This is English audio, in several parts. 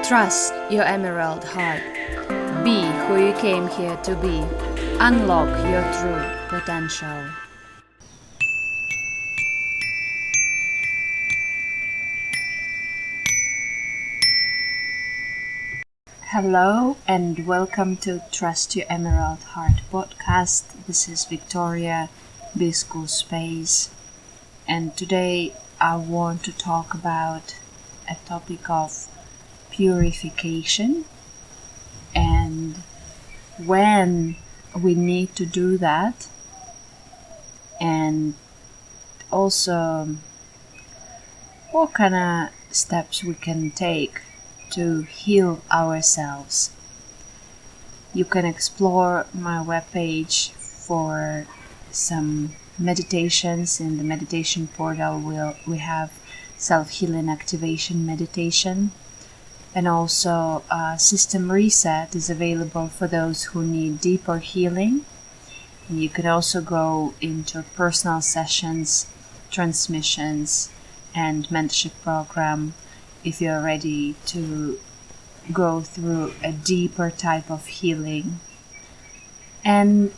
Trust your emerald heart. Be who you came here to be. Unlock your true potential. Hello and welcome to Trust Your Emerald Heart podcast. This is Victoria, B-School Space, and today I want to talk about a topic of purification and when we need to do that, and also what kind of steps we can take to heal ourselves. You can explore my webpage for some meditations. In the meditation portal we have self-healing activation meditation, and also system reset is available for those who need deeper healing. And you can also go into personal sessions, transmissions, and mentorship program if you're ready to go through a deeper type of healing. And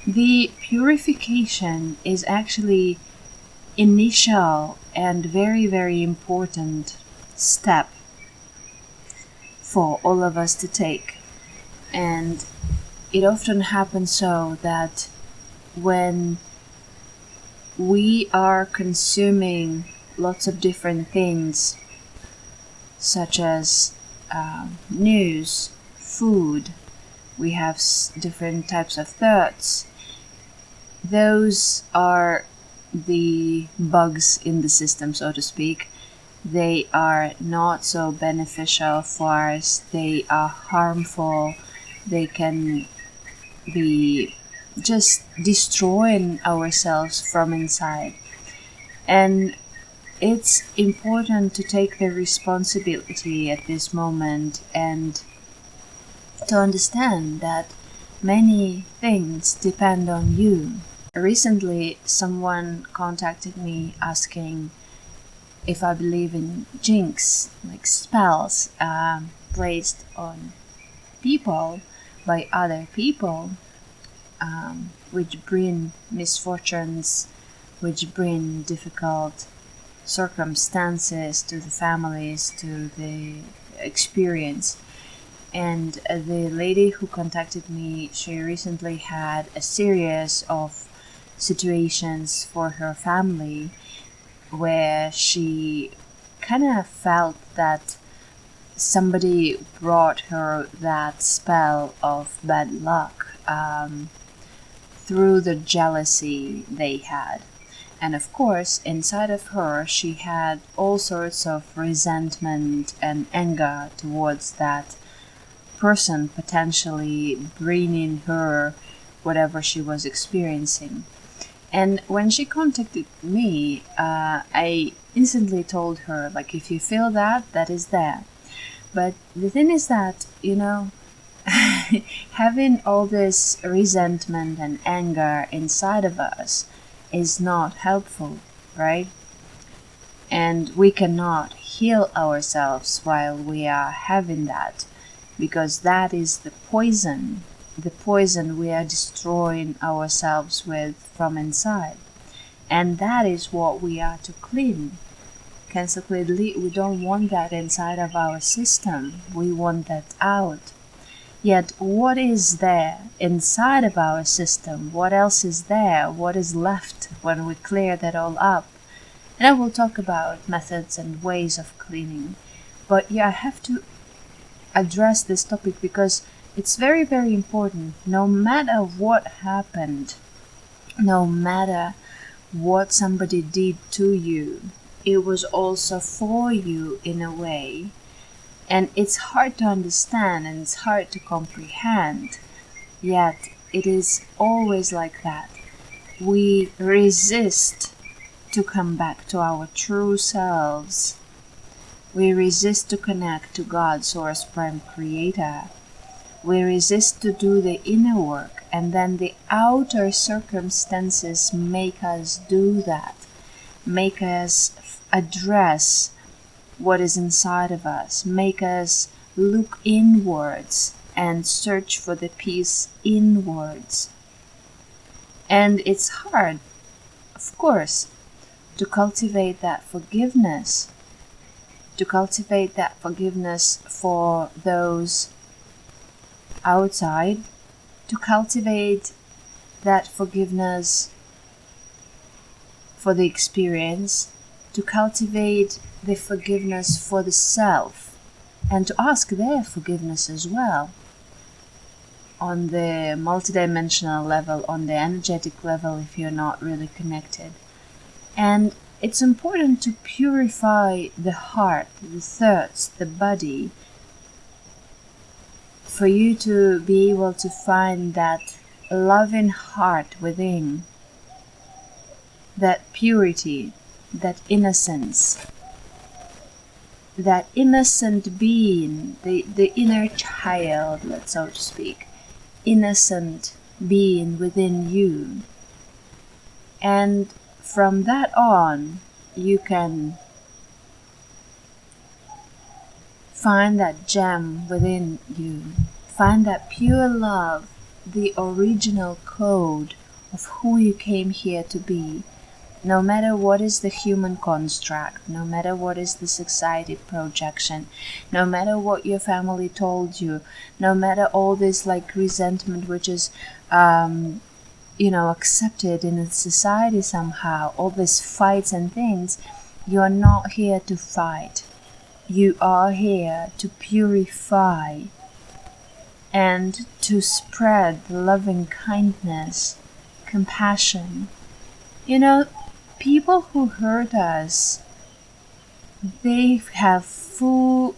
the purification is actually initial and very, very important step for all of us to take. And it often happens so that when we are consuming lots of different things, such as news, food, we have different types of thoughts. Those are the bugs in the system, so to speak. They are not so beneficial for us. They are harmful. They can be just destroying ourselves from inside. And it's important to take the responsibility at this moment and to understand that many things depend on you. Recently, someone contacted me asking if I believe in jinx, like spells placed on people by other people, which bring misfortunes, which bring difficult circumstances to the families, to the experience. And the lady who contacted me, she recently had a series of situations for her family where she kind of felt that somebody brought her that spell of bad luck through the jealousy they had. And of course, inside of her, she had all sorts of resentment and anger towards that person, potentially bringing her whatever she was experiencing. And when she contacted me, I instantly told her, like, if you feel that, that is there. But the thing is that, having all this resentment and anger inside of us is not helpful, right? And we cannot heal ourselves while we are having that, because that is the poison we are destroying ourselves with from inside. And that is what we are to clean. Consequently, we don't want that inside of our system. We want that out. Yet, what is there inside of our system? What else is there? What is left when we clear that all up? And I will talk about methods and ways of cleaning. But I have to address this topic because it's very, very important. No matter what happened, no matter what somebody did to you, it was also for you in a way. And it's hard to understand and it's hard to comprehend. Yet it is always like that. We resist to come back to our true selves. We resist to connect to God, Source, Prime Creator. We resist to do the inner work, and then the outer circumstances make us do that, make us address what is inside of us, make us look inwards and search for the peace inwards. And it's hard, of course, to cultivate that forgiveness, for those outside, to cultivate that forgiveness for the experience, to cultivate the forgiveness for the self, and to ask their forgiveness as well. On the multidimensional level, on the energetic level, if you're not really connected. And it's important to purify the heart, the thoughts, the body, for you to be able to find that loving heart within, that purity, that innocence, that innocent being, the inner child, so to speak, innocent being within you. And from that on, you can find that gem within you, find that pure love, the original code of who you came here to be. No matter what is the human construct, no matter what is the society projection, no matter what your family told you, no matter all this resentment which is accepted in the society somehow, all these fights and things, you are not here to fight. You are here to purify and to spread loving kindness, compassion. People who hurt us, they have full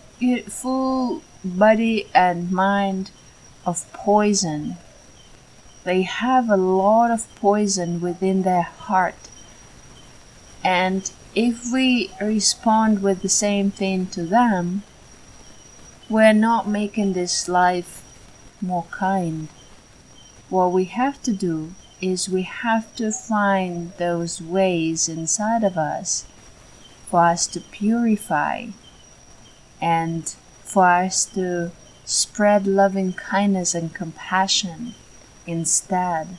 body and mind of poison. They have a lot of poison within their heart. And if we respond with the same thing to them, we're not making this life more kind. What we have to do is we have to find those ways inside of us for us to purify and for us to spread loving kindness and compassion instead.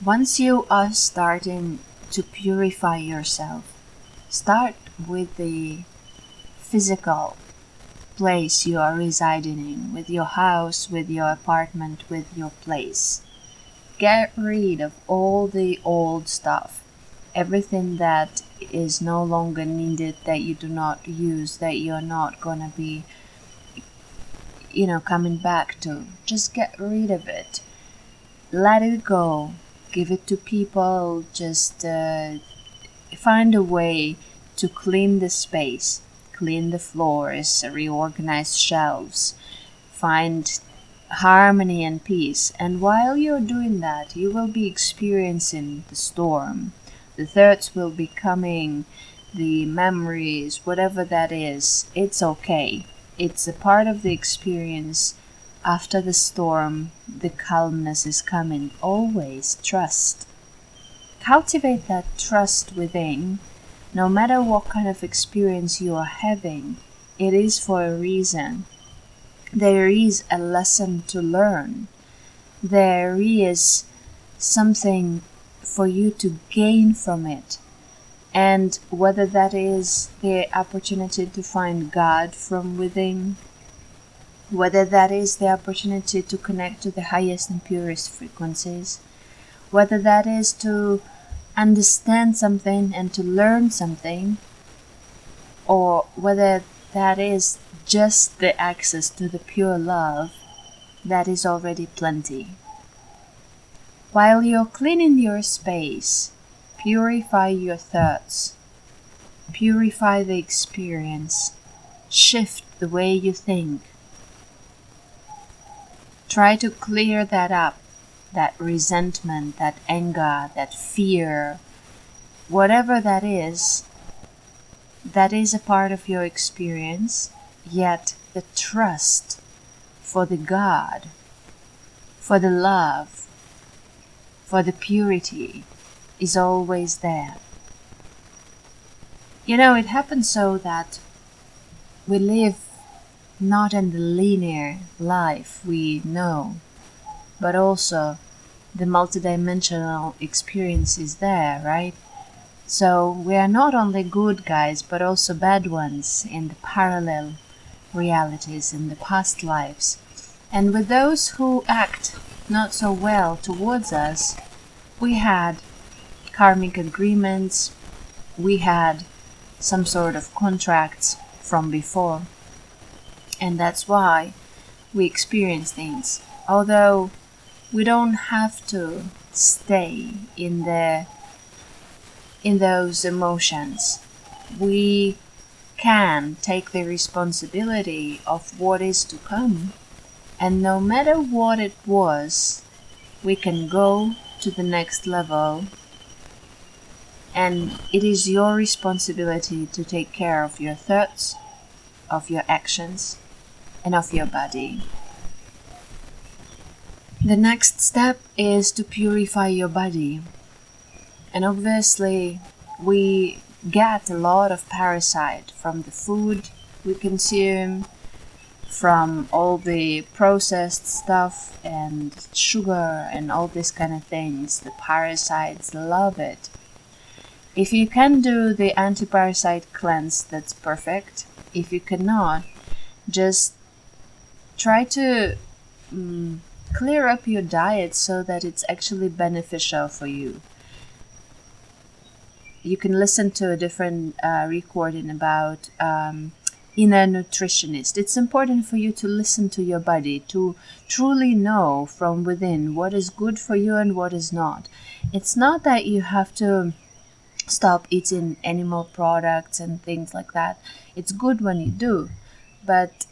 Once you are starting to purify yourself, start with the physical place you are residing in, with your house, with your apartment, with your place. Get rid of all the old stuff, everything that is no longer needed, that you do not use, that you're not gonna be, coming back to. Just get rid of it. Let it go. Give it to people. Just find a way to clean the space. Clean the floors, reorganize shelves, find harmony and peace. And while you're doing that, you will be experiencing the storm. The thoughts will be coming, the memories, whatever that is. It's okay. It's a part of the experience. After the storm, the calmness is coming. Always trust. Cultivate that trust within. No matter what kind of experience you are having, it is for a reason. There is a lesson to learn. There is something for you to gain from it. And whether that is the opportunity to find God from within, whether that is the opportunity to connect to the highest and purest frequencies, whether that is to understand something and to learn something, or whether that is just the access to the pure love, that is already plenty. While you're cleaning your space, purify your thoughts, purify the experience, shift the way you think. Try to clear that up. That resentment, that anger, that fear, whatever that is a part of your experience, yet the trust for the God, for the love, for the purity is always there. You know, it happens so that we live not in the linear life we know, but also the multidimensional experience is there, right? So we are not only good guys, but also bad ones in the parallel realities in the past lives. And with those who act not so well towards us, we had karmic agreements, we had some sort of contracts from before. And that's why we experience things. Although we don't have to stay in those emotions. We can take the responsibility of what is to come. And no matter what it was, we can go to the next level. And it is your responsibility to take care of your thoughts, of your actions, and of your body. The next step is to purify your body. And obviously, we get a lot of parasite from the food we consume, from all the processed stuff and sugar and all these kind of things. The parasites love it. If you can do the anti-parasite cleanse, that's perfect. If you cannot, just try to clear up your diet so that it's actually beneficial for you. You can listen to a different recording about inner nutritionist. It's important for you to listen to your body, to truly know from within what is good for you and what is not. It's not that you have to stop eating animal products and things like that. It's good when you do, but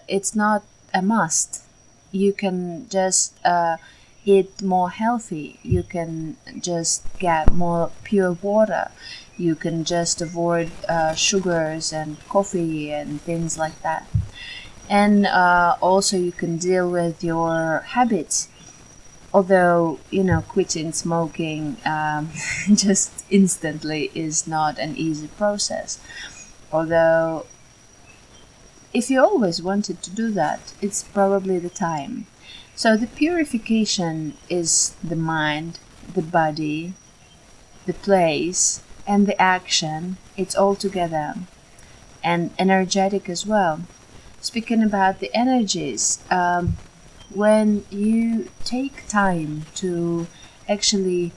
it's not a must. You can just eat more healthy. You can just get more pure water. You can just avoid sugars and coffee and things like that. And also you can deal with your habits. Although, you know, quitting smoking just instantly is not an easy process. Although, if you always wanted to do that, it's probably the time. So the purification is the mind, the body, the place, and the action. It's all together. And energetic as well. Speaking about the energies, when you take time to actually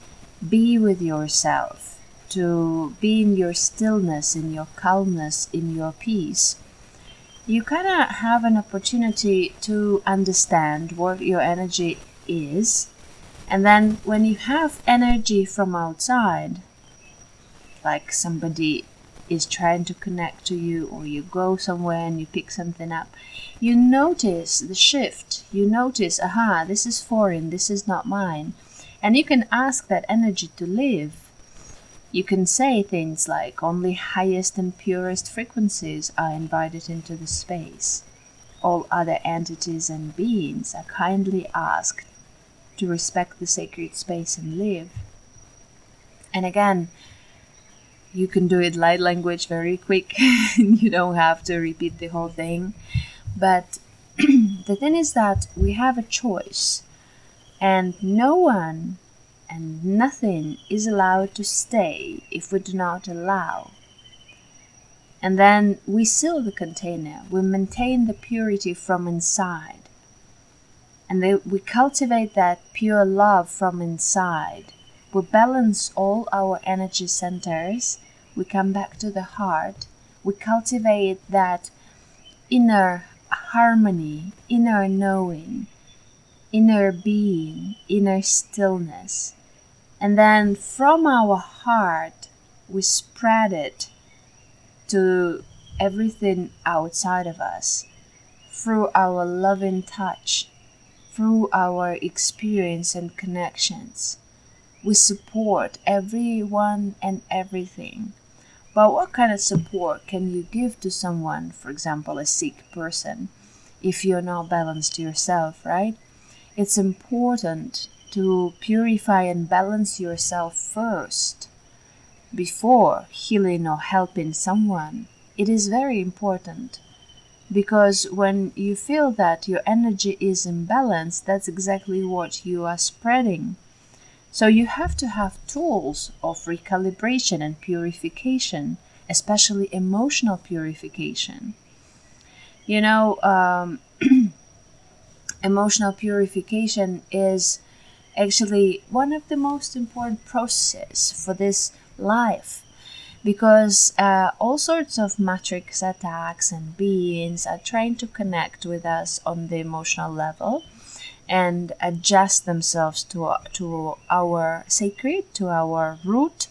be with yourself, to be in your stillness, in your calmness, in your peace, you kind of have an opportunity to understand what your energy is. And then when you have energy from outside, like somebody is trying to connect to you, or you go somewhere and you pick something up, you notice the shift. You notice, aha, this is foreign, this is not mine. And you can ask that energy to leave. You can say things like, only highest and purest frequencies are invited into the space. All other entities and beings are kindly asked to respect the sacred space and live. And again, you can do it light language very quick. You don't have to repeat the whole thing. But the thing is that we have a choice. And no one and nothing is allowed to stay if we do not allow. And then we seal the container. We maintain the purity from inside. And we cultivate that pure love from inside. We balance all our energy centers. We come back to the heart. We cultivate that inner harmony, inner knowing, inner being, inner stillness. And then from our heart, we spread it to everything outside of us through our loving touch, through our experience and connections. We support everyone and everything. But what kind of support can you give to someone, for example, a sick person, if you're not balanced yourself, right? It's important to purify and balance yourself first before healing or helping someone. It is very important, because when you feel that your energy is imbalanced, that's exactly what you are spreading. So you have to have tools of recalibration and purification, especially emotional purification. You know, emotional purification is actually one of the most important process for this life, because all sorts of matrix attacks and beings are trying to connect with us on the emotional level and adjust themselves to our sacred, to our root,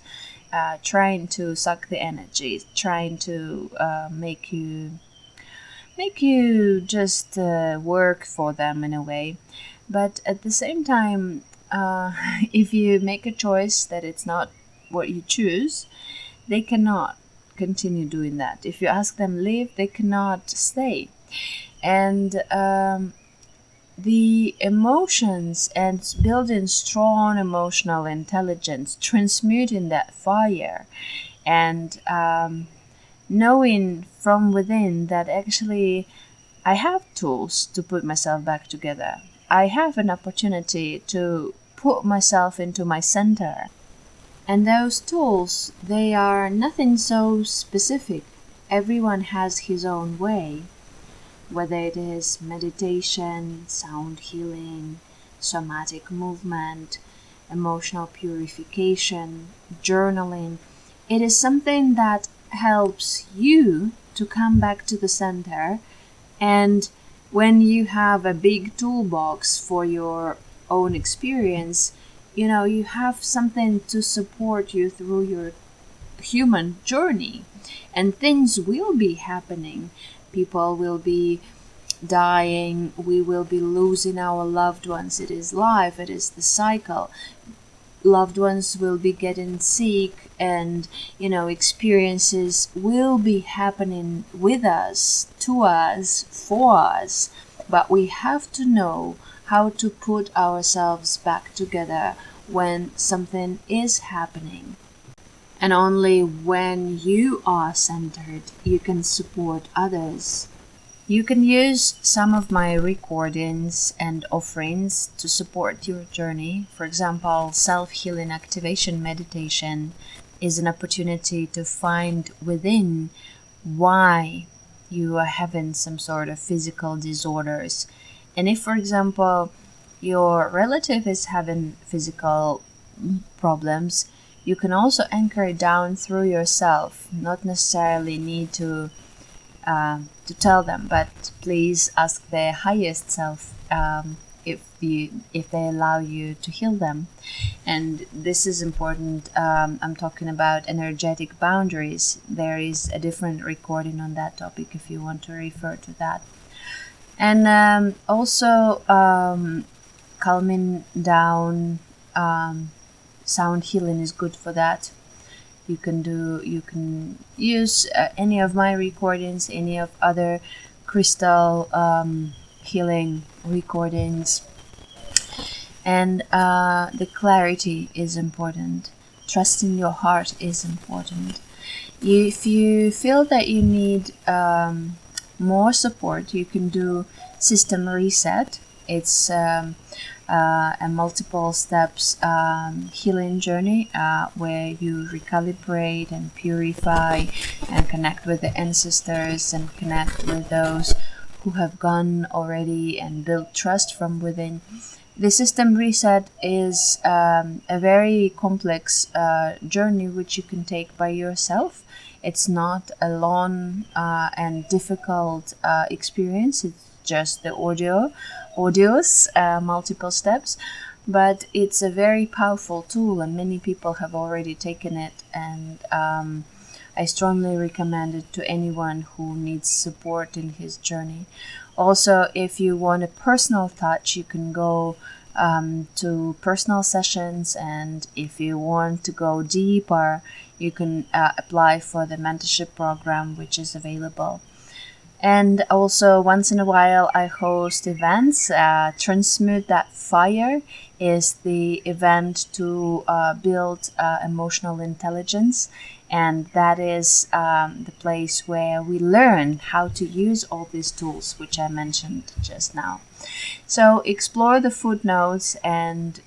trying to suck the energy, trying to make you just work for them in a way. But at the same time, if you make a choice that it's not what you choose, they cannot continue doing that. If you ask them leave, they cannot stay. And the emotions and building strong emotional intelligence, transmuting that fire, and knowing from within that actually I have tools to put myself back together. I have an opportunity to put myself into my center. And those tools, they are nothing so specific. Everyone has his own way, whether it is meditation, sound healing, somatic movement, emotional purification, journaling. It is something that helps you to come back to the center. And when you have a big toolbox for your own experience, you know, you have something to support you through your human journey. And things will be happening. People will be dying. We will be losing our loved ones. It is life. It is the cycle. Loved ones will be getting sick, and experiences will be happening with us, to us, for us. But we have to know how to put ourselves back together when something is happening. And only when you are centered, you can support others. You can use some of my recordings and offerings to support your journey. For example, self-healing activation meditation is an opportunity to find within why you are having some sort of physical disorders. And if, for example, your relative is having physical problems, you can also anchor it down through yourself. Not necessarily need to tell them, but please ask their highest self if they allow you to heal them. And this is important. I'm talking about energetic boundaries. There is a different recording on that topic if you want to refer to that. And also calming down, sound healing is good for that. You can use any of my recordings, any of other crystal healing recordings. And the clarity is important. Trusting your heart is important. If you feel that you need more support, you can do system reset. It's a multiple steps healing journey where you recalibrate and purify and connect with the ancestors and connect with those who have gone already and build trust from within. The system reset is a very complex journey which you can take by yourself. It's not a long and difficult experience. It's just the audios, multiple steps, but it's a very powerful tool, and many people have already taken it. And I strongly recommend it to anyone who needs support in his journey. Also, if you want a personal touch, you can go to personal sessions, and if you want to go deeper, you can apply for the mentorship program which is available. And also, once in a while, I host events. Transmute That Fire is the event to build emotional intelligence. And that is the place where we learn how to use all these tools, which I mentioned just now. So explore the footnotes and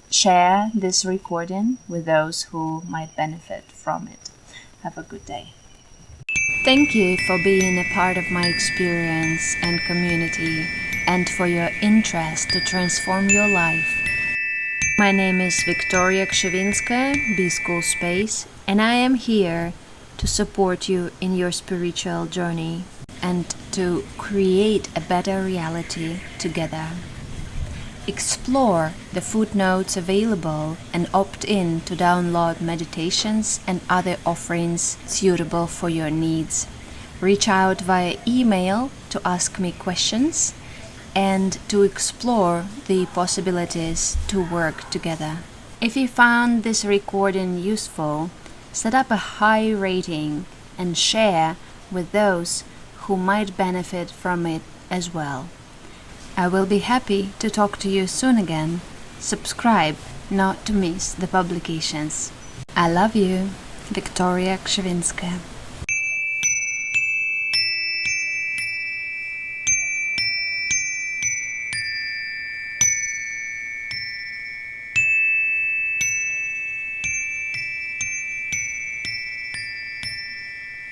share this recording with those who might benefit from it. Have a good day. Thank you for being a part of my experience and community, and for your interest to transform your life. My name is Victoria Kshewinska, B-School Space, and I am here to support you in your spiritual journey and to create a better reality together. Explore the footnotes available and opt in to download meditations and other offerings suitable for your needs. Reach out via email to ask me questions and to explore the possibilities to work together. If you found this recording useful, set up a high rating and share with those who might benefit from it as well. I will be happy to talk to you soon again. Subscribe not to miss the publications. I love you, Victoria Kshewinska.